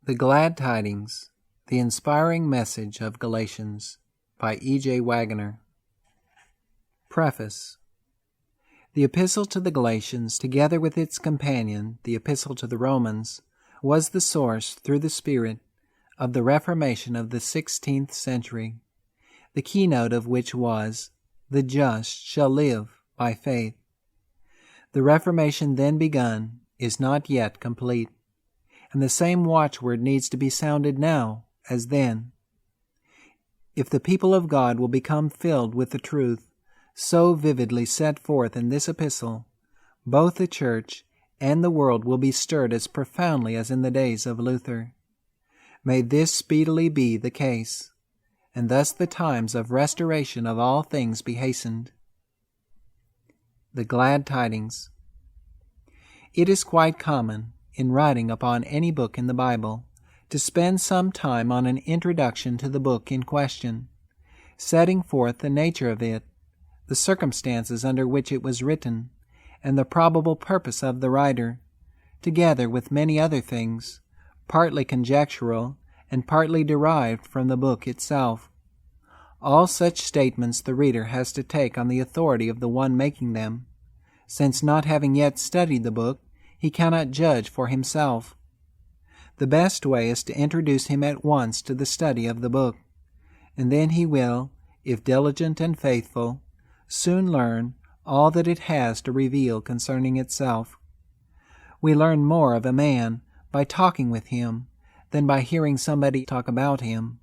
The Glad Tidings, the inspiring message of Galatians, by E.J. Waggoner. Preface. The Epistle to the Galatians, together with its companion, the Epistle to the Romans, was the source, through the Spirit, of the Reformation of the 16th century, the keynote of which was, "The just shall live by faith." The Reformation then begun is not yet complete, and the same watchword needs to be sounded now as then. If the people of God will become filled with the truth so vividly set forth in this epistle, both the church and the world will be stirred as profoundly as in the days of Luther. May this speedily be the case, and thus the times of restoration of all things be hastened. The Glad Tidings. It is quite common, in writing upon any book in the Bible, to spend some time on an introduction to the book in question, setting forth the nature of it, the circumstances under which it was written, and the probable purpose of the writer, together with many other things, partly conjectural and partly derived from the book itself. All such statements the reader has to take on the authority of the one making them, since not having yet studied the book, he cannot judge for himself. The best way is to introduce him at once to the study of the book, and then he will, if diligent and faithful, soon learn all that it has to reveal concerning itself. We learn more of a man by talking with him than by hearing somebody talk about him.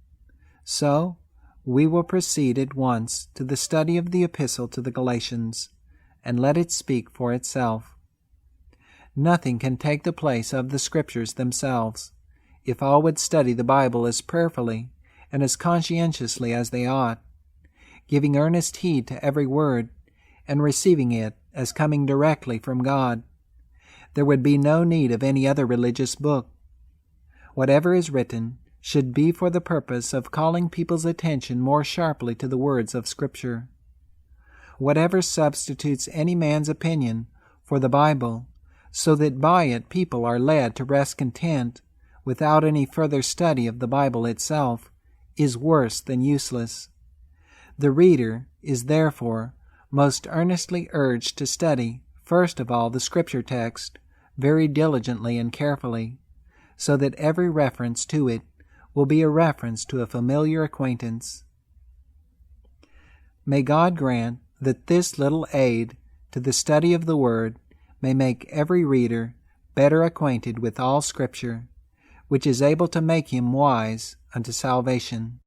So, we will proceed at once to the study of the Epistle to the Galatians, and let it speak for itself. Nothing can take the place of the Scriptures themselves, if all would study the Bible as prayerfully and as conscientiously as they ought, giving earnest heed to every word, and receiving it as coming directly from God. There would be no need of any other religious book. Whatever is written should be for the purpose of calling people's attention more sharply to the words of Scripture. Whatever substitutes any man's opinion for the Bible, so that by it people are led to rest content without any further study of the Bible itself, is worse than useless. The reader is therefore most earnestly urged to study, first of all, the Scripture text very diligently and carefully, so that every reference to it will be a reference to a familiar acquaintance. May God grant that this little aid to the study of the Word may make every reader better acquainted with all Scripture, which is able to make him wise unto salvation.